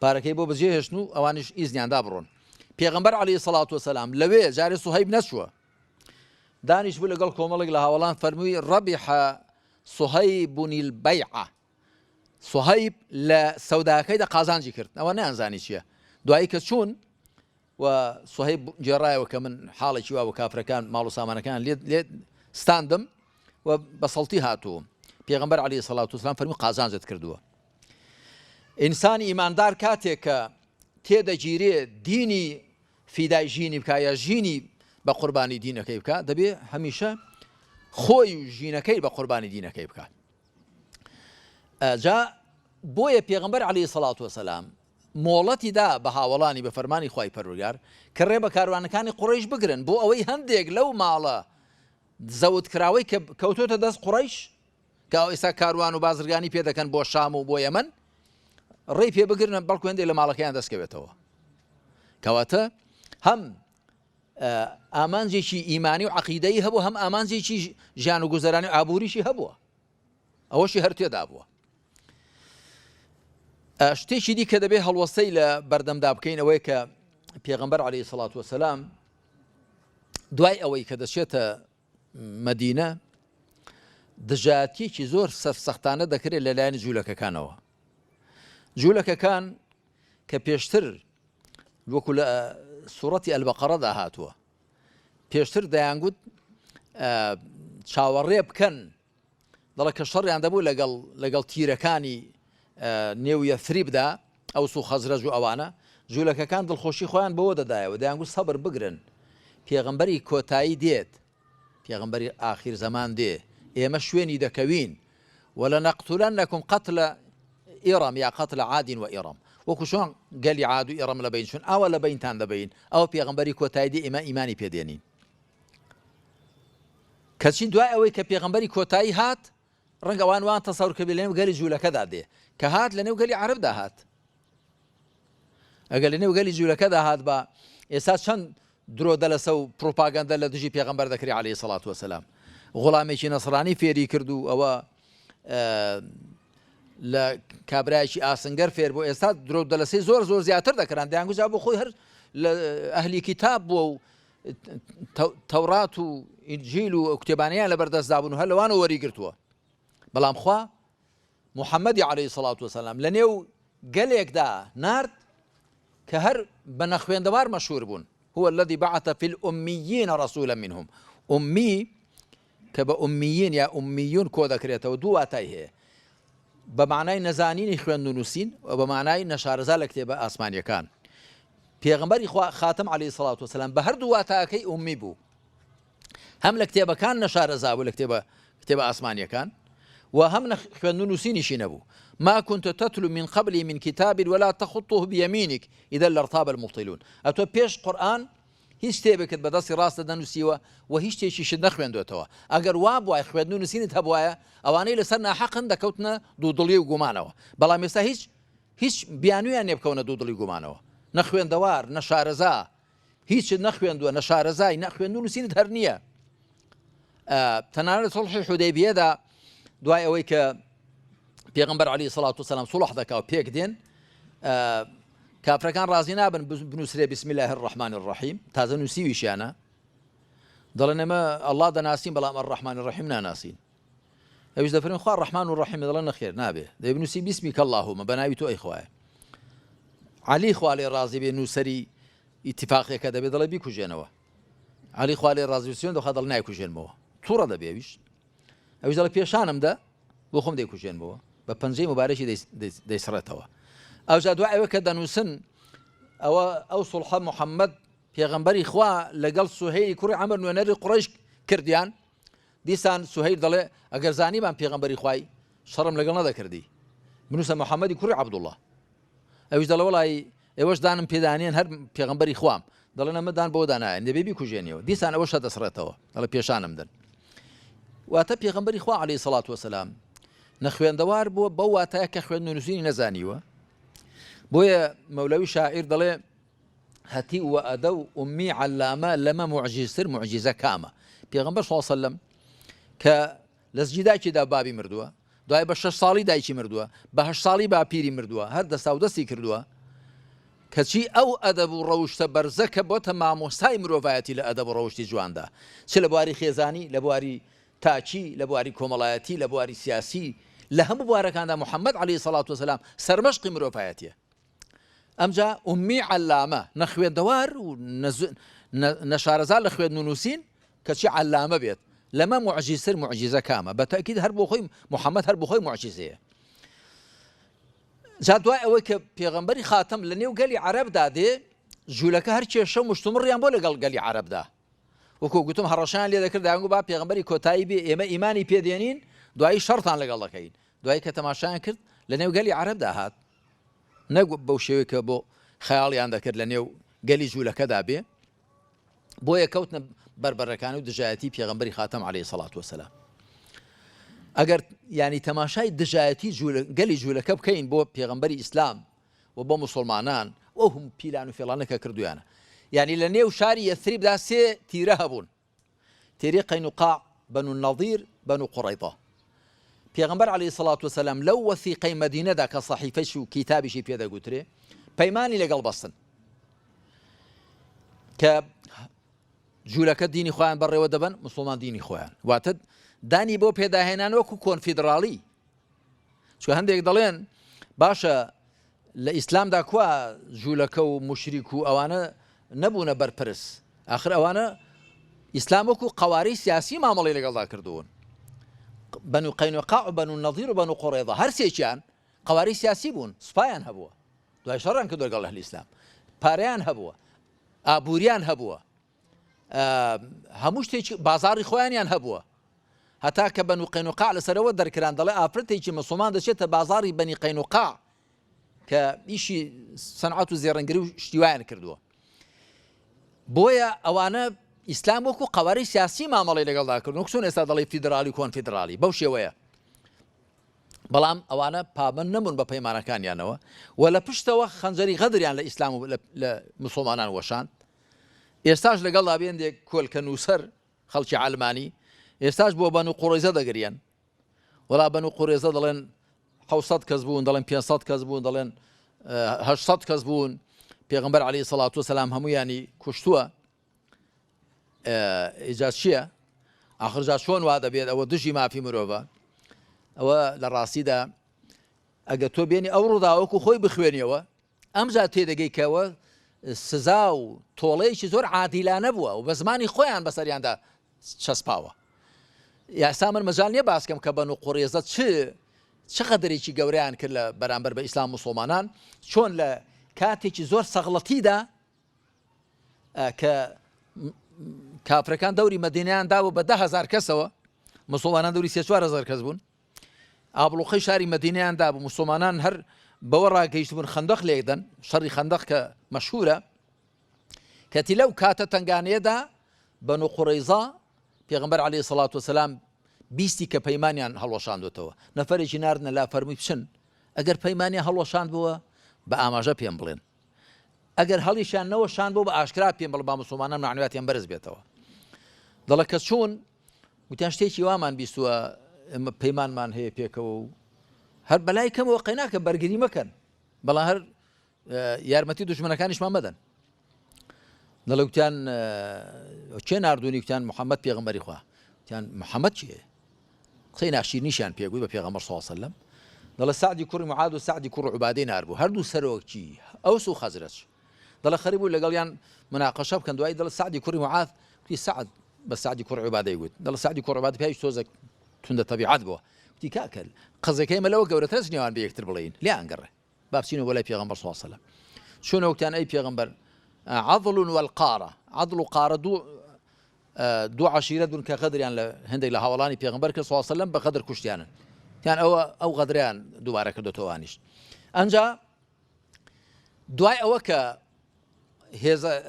پارەکەی بۆ بەجێهێشتن و ئەوانیش ئیزنیاندا بڕۆن پێغەمبەر عەلەیهی سەڵات وسەلام لەوێ جارێ سوهەیب نەچووە دانیش بوو لەگەڵ کۆمەڵێک لە هاوڵان فەرمووی ڕەبیح سوهەیب البەیعە سوهەیب لە سەوداکەیدا قازانجی کرد ئەوە نەیانزانی چییە دوایی کە چوون و سوهەیب گێڕایەوە کە من حاڵێکی وا بە کافرەکان ماڵ و سامانەکان لێ ستاندم و بەسەڵتی هاتووم پێغەمبەر عەلەیهی سەڵات وسەلام فەرمووی قازانجت کردووە ئینسانی ئیماندار کاتێک کە تێدەگیرێ دینی فیدای ژینی بکە یا ژینی بە قوربانی دینەکەی بکە دەبێ هەمیشە خۆی و ژینەکەی بە قوربانی دینەکەی بکە جا بۆیە پێغەمبەر عەلەیهی سەڵات وسەلام مۆڵەتی دا بە هاوڵانی بە فەرمانی خوای پەروەردگار کە ڕێ بە کاروانەکانی قوڕیش بگرن بۆ ئەوەی هەندێک لەو ماڵە زەوت کراوەی کە کەوتۆتە دەست قوڕیش کە ئێستا کاروان و بازرگانی پێ دەکەن بۆ شام و بۆ یەمەن ڕێی پێ بگرن بەڵکو هەندێک لە ماڵەکەیان دەستکەوێتەوە کەواتە هەم ئامانجێکی ئیمانی و عەقیدەی هەبوو هەم ئامانجێکی ژیان و گوزەرانی و ئابووریشی هەبووە ئەوەشی هەر تێدا بووە. شتێکی دی کە دەبێ هەڵوەستەی لە بەردەمدا بکەین ئەوەیە کە پێغەمبەر عەلەیهی سەڵات وەسەلام دوای ئەوەی کە دەچێتە مەدینە دژایەتیەکی زۆر سەختانە دەکرێت لەلایەن جوولەکەکانەوە. جوولەکەکان کە پێشتر وەکو لە سوورەتی ئەلبەقەرەدا هاتووە پێشتر دەیانگوت چاوەڕێ بکەن دەڵێ کە شەڕیان دەبوو لەگەڵ تیرەکانی نێو یەثریبدا ئەوس و خەزرەج و ئەوانە جوولەکەکان دڵخۆشی خۆیان بەوە دەدایەوە دەیانگوت سەبر بگرن پێغەمبەری کۆتایی دێت پێغەمبەری ئاخیر زەمان دێ ئێمە شوێنی دەکەوین وەلەنەقتولەنەکم قەتلە ئێڕەم یا قەتلە عادین و ئێڕەم وەکو شۆن گەلی عاد و ئێڕەم لەبین چون ئاوە لە بینتان دەبین ئەوە پێغەمبەری کۆتایی دێ ئێمە ئیمانی پێدێنین. کەچی دوای ئەوەی کە پێغەمبەری کۆتایی هات ڕەنگە وان تەسەور کە بێ لەنێو گەلی جوولەکەدا دێ کە هات لەنێو گەلی عەرەبدا هات ئەگەر لەنێو گەلی جوولەکەدا هات بە ئێستا چەند درۆ دەلەسە و پرۆپاگەندە لە دژی پێغەمبەر دەکرێ عەلەیهی سەڵات وەسەلام غوڵامێکی نەسڕانی فێری کرد و ئەوە لە کابرایەکی ئاسنگەر فێر بۆ ئێستا درۆ دەلەسەی زۆر زیاتر دەکران دەیانگوت بۆ خۆی هەر لە ئەهلی کتاب بووە و تەورات و ئینجیل و کتێبانیان لەبەردەستدا بوون و هەر لەوانەوە وەریگرتووە. بەڵام خوا محەممەدی عەلەیهی سەڵات وەسەلام لە نێو گەلێکدا نارد کە هەر بە نەخوێندەوار مەشهور بوون هو الذي بعث في الأميين رسولا منهم أمي كبا أميين يا أميون كو ذكريته ودو واتای هەیە بە معنای نەزانینی خوێندن و نووسین و بە معنای نەشارەزا لە کتێبە ئاسمانیەکان. پێغەمبەری خوا خاتم عەلەیهی سەڵات وەسەلام بە هەردوو واتایەکەی ئومی بوو هەم لە کتێبەکان نەشارەزا بوو لە کتێبە ئاسمانیەکان و هەم خوێندن و نووسینیشی نەبوو. ما كنت تتلو من قبل من كتاب ولا تخطه بيمينك إذا لارتاب المبطلون. أتو بيش قرآن هیچ شتێکت بەدەستی ڕاستە دەنووسیوە و هیچ شتێکیشت نەخوێندوێتەوە ئەگەر وا بووای خوێندن و نووسینت هەبوایە ئەوانەی لەسەر ناحەقن دەکەوتنە دوودڵی و گومانەوە. بەڵام ئێستا هیچ بیانویان نێ بکەونە دوودڵی گومانەوە نەخوێندەوار نەشارەزا هیچت نەخوێندووە نەشارەزای نەخوێندن و نووسینت هەر نییە. تەنانەت سڵحی حودەیبیەدا دوای ئەوەی کە پێغەمبەر عەلەیهی سەڵات وەسەلام سوڵح دەکا و پێک دێن کافرەکان ڕازی نابن بنووسرێ بسم الله الرحمن الرحیم تازە نووسیویشیانە دەڵێن ئێمە ئەڵڵا دەناسین بەڵام الرحمن الرحیم ناناسین ئەویش دەفەرمێن خوا الرحمن الرحیم دەڵێن نەخێر نابێ دەیبنووسی بیسمیک اللهم بە ناوی تۆ ئەی خوایە. عەلی خوا لێ ڕازی بێ نووسەری ئیتیفاقیەکە دەبێ دەڵێ بیکوژێنەوە عەلی خوا لێ ڕازی بێ دەخوا دڵ نایکوژێنمەوە تووڕە دەبێویش ئەویش دەڵێ پێشانمدا بۆ خۆم دەیکوژێنمەوە بە پەنجەی مبارەکی دەیسڕێتەوە. ئەوجا دوای ئەوە کە دەنووسن ئەو سوڵحە محەممەد پێغەمبەری خوا لەگەڵ سوهەیلی کوڕی عەمر نوێنەری قوڕەیش کردیان دیسان سوهەیل دەڵێ ئەگەر زانیمان پێغەمبەری خوای شەڕم لەگەڵ نەدەکردی بنووسە محەممەدی کوڕی عەبدوڵڵاه. ئەویش دەڵێ وەڵی ئێوەش دانم پێدانێن هەر پێغەمبەری خوام دەڵێن ئەمە دان بۆ دانایەن دەبێ بیکوژێنیەوە دیسان ئەوەش دەسڕێتەوە دەڵێ پێشانم دەن. واتە پێغەمبەری خوا عەلەیهی سەڵات وەسەلام نەخوێندەوار بووە بەو واتایە کە خوێندن و نووسینی نەزانیوە. بۆیە مەولەوی شاعیر دەڵێ هەتی و ئەدە و ئومی عەلامە لەمە معجیزتر معجیزە کامە. پێغەمبەر صلی الله علیه و سلم کە لە زگی دایکیدا بابی مردووە دوای بە 6 ساڵی دایکی مردووە بە 8 ساڵی باپیری مردووە هەر دەستا و دەستی کردووە کەچی ئەو ئەدەب و ڕەوشتە بەرزەکە بۆتە مامۆستای مرۆڤایەتی لە ئەدەب و ڕەوشتی جواندا چ لە بواری خێزانی لە بواری تاچی لە بواری کۆمەڵایەتی لە بواری سیاسی لە هەموو بوارەکاندا محەممەد عەلەیهی سەڵات وەسەلام سەرمەشقی مرۆڤایەتیە. ئەمجا ئومی عەلامە نەخوێندەوار و نەشارەزا لە خوێندن و نووسین کەچی عەلامە بێت لەمە معجیزتر معجیزە کامە بە تەئکید هەر بۆ خۆی محەممەد هەر بۆ خۆی معجیزەیە. جا دوای ئەوەی کە پێغەمبەری خاتم لە نێو گەلی عەرەبدا دێ جوولەکە هەر کێشە و مشتومڕیان بۆ لەگەڵ گەلی عەرەبدا وەکو گوتم هەڕەشیان لێ دەکرد دایانگو با پێغەمبەری کۆتایی بێ ئێمە ئیمانی پێدێنین دوایی شەڕتان لەگەڵ دەکەین دوایی کە تەماشایان کرد لە نێو گەلی عەرەبدا هات نەگو بەو شێوەیە کە بۆ خەیاڵیان دەکرد لە نێو گەلی جوولەکەدا بێ بۆیە کەوتنە بربەرەکان و دژایەتی پێغەمبەری خاتەم عەلەیهی سەڵات وەسەلام ئەگەر ینی تەماشای دژایەتی گەلی جوولەکە بکەین بۆ پێغەمبەری ئیسلام و بۆ موسڵمانان ئەو هەموو پیلان و فێڵانەکە کردویانە ینی لە نێو شاری یەثریبدا 3 تیرە هەبوون تێری قەینوقاع بەنو نەظیر بەنو قوڕەیضە پێغەمبەر عەلەیهی سەڵات وەسەلام لەو وەثیقەی مەدینەدا کە سەحیفەیشی و کیتابیشی پێدەگوترێ پەیمانی لەگەڵ بەستن کە جوولەکە دینی خۆیان بەڕێوە دەبن موسڵمان دینی خۆیان واتە دانی بۆ پێداهێنان وەکو کۆنفیدراڵی چکە هەندێک دەڵێن باشە لە ئیسلامدا کوا جوولەکە و موشریک و ئەوانە نەبوونە بەرپرس ئاخر ئەوانە ئیسلام وەکو قەوارەی سیاسی مامەڵی لەگەڵدا کردوون بەنو قەینوقاع و بەنو نەظیر و بەنو قوڕەیضە هەر سێکیان قەوارەی سیاسی بوون سوپایان هەبووە دوای شەڕیان کردووە لەگەڵ ئەهلی ئیسلام پارەیان هەبووە ئابووریان هەبووە هەموو شتێکی بازاڕی خۆیانیان هەبووە هەتا کە بەنو قەینوقاع لەسەرەوە دەرکران دەڵێ ئافرەتێکی مسڵمان دەچێتە بازاڕی بەنی قەینوقاع کە ئیشی سەنعەت و زێڕەنگری و شتیوایان کردووە بۆیە ئەوانە ئیسلام وەکو قەوارەی سیاسی مامەڵی لەگەڵدا کردن چۆن ئێستا دەڵێ فیدرالی کۆنفیدرالی بەو شێوەیە بەڵام ئەوانە پابند نەبوون بە پەیمانەکانیانەوە و لە پشتەوە خەنجەری غەدریان لە ئیسلام و لە موسڵمانان وەشان ئێستاش لەگەڵا بێندێک کۆلکە نووسەر خەڵکی عەلمانی ئێستاش بۆ بەنو قوڕەیزە دەگەریان وەڵا بەنو قوڕێزە دەڵێن 700 کەس بوون دەڵێن 500 کەس بوون دەڵێن 800 کەس بوون پێغەمبەر عەلەیهی سەڵات وەسەلام هەموویانی کوشتووە ئیجاز چییە ئاخر جا چۆن وا دەبێت ئەوە دژی مافی مرۆڤە ئەوە لە ڕاستیدا ئەگە تۆ بێنی ئەو ڕووداوەکو خۆی بخوێنیەوە ئەمجا تێدەگەیکەوە سزا و تۆڵەیەکی زۆر عادیلانە بووە و بە زمانی خۆیان بەسەریاندا چەسپاوە یاسا من مەجال نییە باسکەم کە بەنو قوڕێزە چ قەدرێکی گەورەیان کرد لە بەرامبەر بە ئیسلام موسڵمانان چۆن لە کاتێکی زۆر سەغڵەتیدا کە کافرەکان دەوری مەدینەیان دابوو بە 10,000 کەسەوە موسڵمانان دەوری 3-4,000 کەس بوون ئابڵوقەی شاری مەدینەیان دابوو موسڵمانان هەر بەوە ڕاگەیشت بوون خەندەق لێدەن شەڕی خەندەق کە مەشهورە کەتی لەو کاتە تنگانەیەدا بەنو قوڕەیزە پێغەمبەر عەلەیهی سەڵات وەسەلام بیستی کە پەیمانیان هەڵوەشاندوێتەوە نەفەرێکی ناردنە لا فەرمووی بچن ئەگەر پەیمانیان هەڵوەشاند بووە بە ئاماژە پێم بڵێن ئەگەر هەڵیشیان نەوەشان بۆ بە ئاشکرا پێم بڵ با موسڵمانان معنویاتیان بەرز بێتەوە دەڵێ کە چۆن وتیان شتێکی وامان بیستووە پەیمانمان هەیە پێکەوە و هەر بەلای کەمەوە قەیناکە بەرگری مەکەن بەڵام هەر یارمەتی دوژمنەکانیشمان مەدەن دەڵێ وتیان چێ ناردوونی وتیان محەممەد پێغەمبەری خوا وتیان محەممەد چییە قسەی ناشیرنیشیان پێگوی بە پێغەمبەر صلی الله علیه وسلم دەڵێ سعدی کوڕی معاد و سعدی کوڕ عوبادەی ناربوو هەردوو سەرۆکی ئەوس و خەزرەج دەڵێ خەریب بوو لەگەڵیان مناقەشە بکەن دوایی دەڵێ سعدی کوڕی معاد وتی سعد بە سعدی کوڕ عوبادەی گوت دەڵێ سعدی کوڕ عوبادە پیاوی تۆزێک توندە تەبیعەت بووە وتی کاکە قەزەکەی مەلەوە گەورەترە نێوان بە یەکتر بڵێین لیان گەڕێ با بچینەوە بۆ لای پێغەمبەر صلی الله علیه وسلم چۆنە وتیان ئەی پێغەمبەر عەضڵ والقارە عەضڵ و قارە دوو عەشیرەت بوون کە غەدریان لە هەندێک لە هاوڵانی پێغەمبەر کرد صلی الله علیه وسلم بە غەدر کوشتیانن یان ئەو غەدریان دووبارە کردوتەوانیش ئەنجا دوای ئەوە کە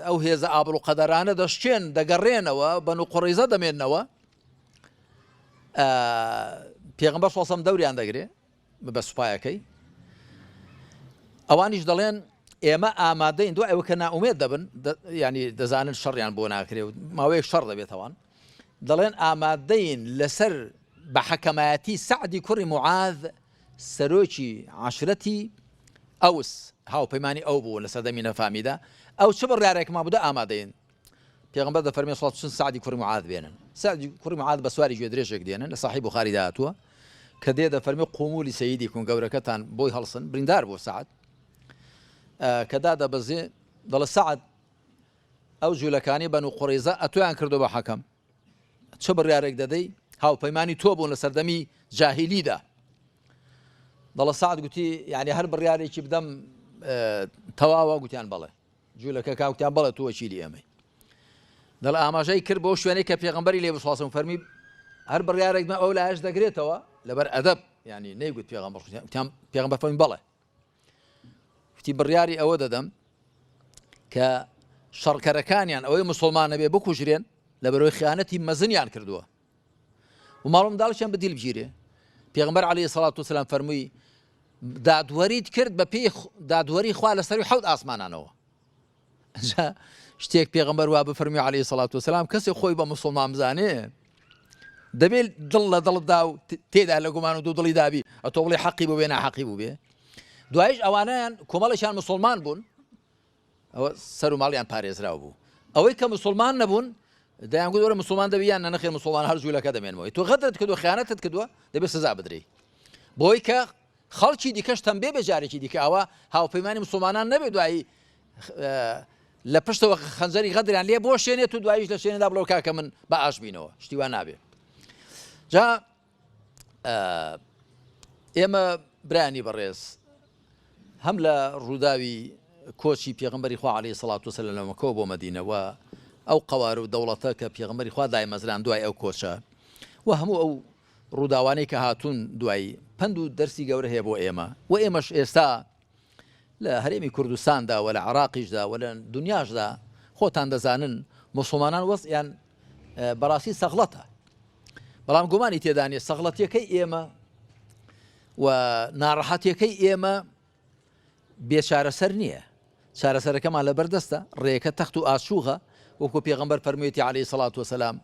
ئەو هێزە ئابڕ و قەدەرانە دەشتێن دەگەڕێنەوە بەنو قوڕەیزە دەمێننەوە پێغەمبەر صلی الله علیه وسلم دەوریان دەگرێ بە سوپایەکەی ئەوانیش دەڵێن ئێمە ئامادەین دوای ئەوە کە ناومێد دەبن ینی دەزانن شەڕیان بۆ ناکرێ و ماوەیەک شەڕ دەبێتەوان دەڵێن ئامادەین لەسەر بە حەکەمایەتی سعدی کوڕی معاذ سەرۆکی عەشرەتی ئەوس هاوپەیمانی ئەو بوو لە سەردەمی نەفامیدا ئەو چ بڕیارێکمان بوودا ئامادەین پێغەمبەر دەفەرمێ سڵات چن سعدی کوڕی معاذ بێنن سعدی کوڕی معاذ بە سواری گوێ درێژێک دێنن لە صحیح بوخاری داهاتووە کە دێ دەفەرمێ قومولی سەییدیکم گەورەکەتان بۆی هەڵسن بریندار بۆ سعد کە دادەبەزێ دەڵێ سعد ئەو جوولەکانی بەنو قوڕەیزە ئەتۆیان کردو بە حەکەم چ بڕیارێک دەدەی هاوپەیمانی تۆ بوون لە سەردەمی جاهیلیدا دەڵێ سعد گوتی یعنی هەر بڕیارێکی بدەم تەواوە گوتیان بەڵێ جوولەکە کاوتیان بەڵێ تۆ وەکیلی ئێمەی دەڵێ ئاماژەی کرد بۆ شوێنەی کە پێغەمبەری لێ بسڵاسم فەرمی هەر بڕیارێک ئەو لایەش دەگرێتەوە لەبەر ئەدەب ینی نەیگوت پێغەمبەر فەرمی بەڵێ وتی بڕیاری ئەوە دەدەم کە شەڕکەرەکانیان ئەوەی مسلمان نەبێ بکوژرێن لە بەرەوەی خیانەتی مەزنیان کردووە و ماڵ منداڵیشیان بەدیل بگیرێ. پێغەمبەر عەلەیهی سەڵات وسەلام فەرمووی دادوەریت کرد بە پێی دادوەری خوا لەسەروی حەوت ئاسمانانەوە. شتێک پێغەمبەر وا بفەرمی عەلەیهی سەڵات وسەلام کەسێک خۆی بە مسلمان بزانێ دەبێت دڵ لە دڵتدا و تێدا لە گومان و دوو دڵی دابی ئەتۆ بڵێ حەقی بوو بێ ناحەقی بوو بێ. دوایش ئەوانەیان کۆمەڵێکیان مسلمان بوون ئەوە سەر و ماڵیان پارێزراو بوو. ئەوەی کە مسلمان نەبوون دەیانگوت وەرە مسلمان دەبیان نەخێر مسلمان هەر جوولەکە دەمێنمەوەی تۆ غەدرت کردووە خیانەتت کردووە دەبێت سزا بدرێ بۆی کە خەڵکی دیکەش تەنبێ بێ جارێکی دیکە ئەوە هاوپەیمانی مسلمانان نەبێت دوایی لە پشتەوە خەنجەری غەدریان لێ بۆ شوێنێت و دواییش لە شوێنێدا بڵەوە کاکە من بە ئاش بینەوە شتی وان نابێت. جا ئێمە برانی بەڕێز هەم لە ڕووداوی کۆچی پێغەمبەری خوا عەلەیهی سەڵات وسەلام لە مەککەوە بۆ مەدینەوە ئەو قەوار و دەوڵەتە کە پێغەمبەری خوا دایمەزران دوای ئەو کۆچە و هەموو ئەو ڕووداوانەی کە هاتوون دوایی پند و دەرسی گەورە هەیە بۆ ئێمە و ئێمەش ئێستا لە هەرێمی کوردستاندا و لە عێراقیشدا و لە دنیاشدا خۆتان دەزانن مسلمانان وەزعیان بەڕاستی سەغڵەتە بەڵام گومانی تێدا نیە. سەغڵەتیەکەی ئێمە و ناڕەحەتیەکەی ئێمە بێ چارەسەر نییە. چارەسەرەکەمان لە بەردەستە ڕێیەکە تەخت و ئاسوغە وەکو پێغەمبەر فەرموویەتی عەلەیهی سەڵات وسەلام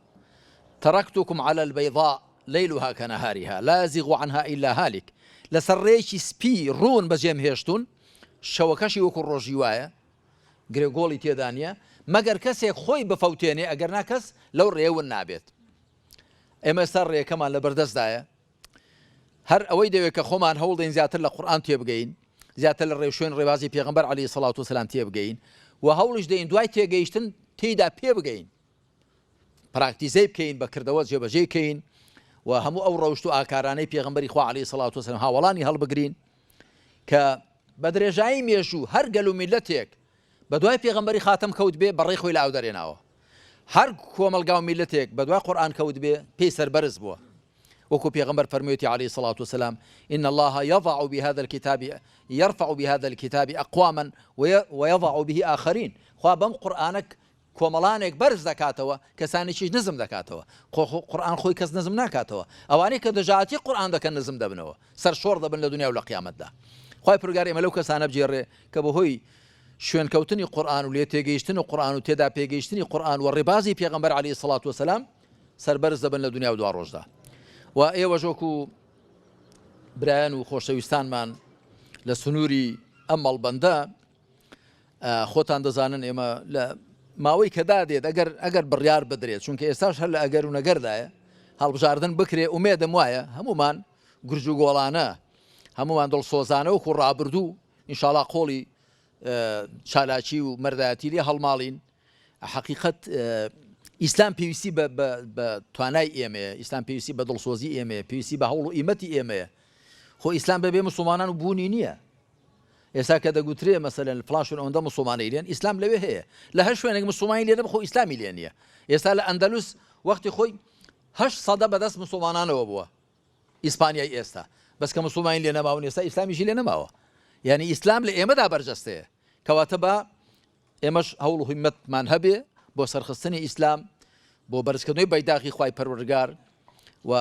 تەرەکتوکم عەلە البەیضاء لەیلها کەنەهاریها لا یەزیغ عنها ئیلا هالک. لەسەر ڕێیەکی سپی ڕوون بەجێم هێشتون شەوەکەشی وەکو ڕۆژی وایە گرێگۆڵی تێدا نیە مەگەر کەسێک خۆی بفەوتێنێ ئەگەر نا کەس لەو ڕێون نابێت. ئێمە ئێستا ڕێیەکەمان لە بەردەستدایە هەر ئەوەی دەوێت کە خۆمان هەوڵ دەین زیاتر لە قورئان تێبگەین زیاتر لە ڕێوشوێن ڕێبازی پێغەمبەر عەلەیهی سەڵات وسەلام تێبگەین و هەوڵش دەین دوای تێگەیشتن تێیدا پێ بگەین پراکتیزەی بکەین بەکردەوە جێبەجێ بکەین و هەموو ئەو ڕەوشت و ئاکارانەی پێغەمبەری خوا عەلەیهی سەڵات وسەلام هاوڵانی هەڵبگرین کە بە درێژایی مێژوو هەر گەل و میلەتێک بە دوای پێغەمبەری خاتەم کەوت بێ بەڕێی خۆی لە ئاو دەرێناوە هەر کۆمەلگا و میلەتێک بە دوای قورئان کەوت بێ پێی سەربەرز بووە وەکو پێغەمبەر فەرموویەتی عەلەیهی سەڵات وسەلام إن الله يضع بهذا الكتاب يرفع بهذا الكتاب أقواما ويضع به آخرين. خوا بەم قورئانە کۆمەڵانێک بەرز دەکاتەوە کەسانێکیش نزم دەکاتەوە. قورئان خۆی کەس نزم ناکاتەوە ئەوانەی کە دەژاتی قورئان دەکەن نزم دەبنەوە سەر شۆڕ دەبن لە دنیا و لە قیامەتدا. خوای پروردگار ئێمە لەو کەسانە بجێڕێ کە بەهۆی شوێنکەوتنی قورئان و لێ تێگەیشتنی قورئان و تێدا پێگەیشتنی قورئان و ڕێبازی پێغەمبەر عەلەیهی سەڵات وسەلام سەربەرز دەبن لە دنیا و دوا ڕۆژدا. و ئێوەش وەکو برایان و خۆشەویستانمان لە سنووری ئەم مەڵبەندە خۆتان دەزانن ئێمە لە ماوەی کە دادێت ئەگەر بڕیار بدرێت چونکە ئێستاش هەر لە ئەگەر و نەگەردایە هەڵبژاردن بکرێ ئومێدەم وایە هەمومان گورج و گۆڵانە هەمومان دڵسۆزانە وەکو ڕابردوو ئینشاڵڵا قۆڵی چالاکی و مەردایەتی لێ هەڵماڵین. حەقیقەت ئیسلام پێویستی بە توانای ئێمەیە ئیسلام پێویستی بە دڵسۆزی ئێمەیە پێویستی بە هەوڵ و ئیمەتی ئێمەیە. خۆ ئیسلام بەبێ مسلمانان و بوونی نییە. ئێستا کە دەگوترێ مەسەلەن فڵاشن ئەوەندە مسلمانەی لێن ئیسلام لەوێ هەیە لە هەر شوێنێک مسلمانی لێ بخۆ ئیسلامی لێ نییە. ئێستا لە ئەندەلوس وەختی خۆی 8% بەدەست مسلمانانەوە بووە ئیسپانیای ئێستا بەس کە مسلمانی لێ نەماون ئێستا ئیسلامیشی لێ نەماوە. یعنی ئیسلام لە ئێمەدا بەرجەستەیە کەواتە بە ئێمەش هەوڵ و هیممەتمان هەبێ بۆ سەرخستنی ئیسلام بۆ بەرزکردنەوەی بەیداغی خوای پەروەردگار و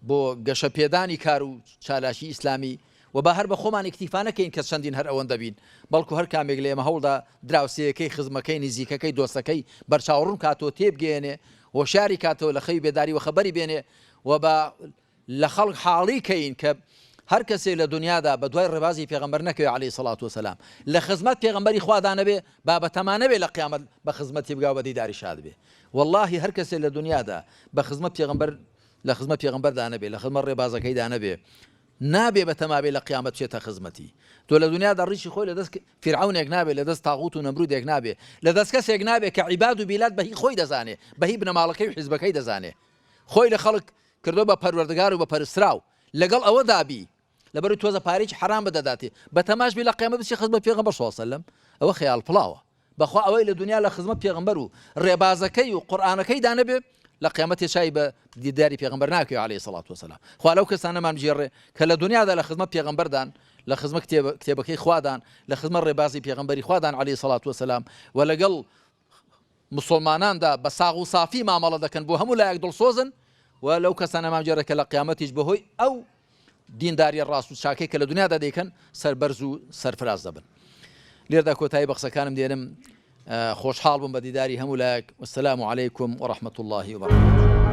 بۆ گەشە پێدانی کار و چالاشی ئیسلامی و بە هەر بە خۆمان ئیکتیفا نەکەین کە چەندین هەر ئەوەندە بین بەڵکو هەر کامێک لە ئێمە هەوڵدا دراوسەیەکەی خزمەکەی نزیکەکەی دۆستەکەی بەرچاوڕوون کاتەوە تێبگەێنێ هۆشیاری کاتەوە لە خەوی بێداری و خەبەری بێنێ و بە لە خەڵک حاڵی کەین کە هەر کەسێک لە دنیادا بە دوای ڕێبازی پێغەمبەر نەکەوێ عەلەیهی سەڵات وسەلام لە خزمەت پێغەمبەری خوادا نەبێ بابەتەمان نەبێ لە قیامەت بە خزمەتی بگا و بە دیداری شاد بێ. واللهی هەر کەسێک لە دنیادا بە خزمەت پێغەمبەر لە خزمەت پێغەمبەردا نەبێ لە خزمەت ڕێبازەکەیدا نەبێ نابێ بە تەمابێ لە قیامەت بچێتە خزمەتی. تۆ لە دنیادا ڕیشی خۆی لەدەست فیرعونێک نابێ لەدەست تاغوت و نەمرودێک نابێ لەدەست کەسێک نابێ کە عیباد و بیلاد بەهی خۆی دەزانێ بەهی بنەماڵەکەی و حیزبەکەی دەزانێ خۆی لە خەڵک کردو بە پەروەردگار و بە پەرستراو لەگەڵ ئەوە دابی لەبەر تۆزە پارێکی حرام بدەداتێ بە تەماش بێ لە قیامەت بچی خزمەت پێغەمبەر صلی الله علیه و سلم ئەوە خەیاڵ پڵاوە بەخوا ئەوەی لە دنیا لە خزمەت پێغەمبەر و ڕێبازەکەی و قورئانەکەیدا نەبێ لە قیامەتی شای بە دیداری پێغەمبەر ناکەوێ عەلەیهی سەڵات وسەلام. خوا لەو کەسانەمان بژێڕێ کە لە دنیادا لە خزمەت پێغەمبەردان لە خزمە کتێبەکەی خوادان لە خزمە ڕێبازی پێغەمبەری خوادان عەلەیهی سەڵات وەسەلام و لەگەڵ مسلماناندا بە ساغ و سافی مامەڵە دەکەن بۆ هەموو لایەک دڵسۆزن و لەو کەسانە مامجێرەکە لە قیامەتیش بەهۆی ئەو دینداریە ڕاست و چاکەی کە لە دنیادا دەیکەن سەربەرز و سەرفراز دەبن. لێردا کۆتایی بە قسەکانم دێنم. خۆشحاڵ بووم بە دیداری هەموو لایەک. وەسەلام عەلەیکم وەڕەحمەتوڵڵاهی وبەڕەکاتوه.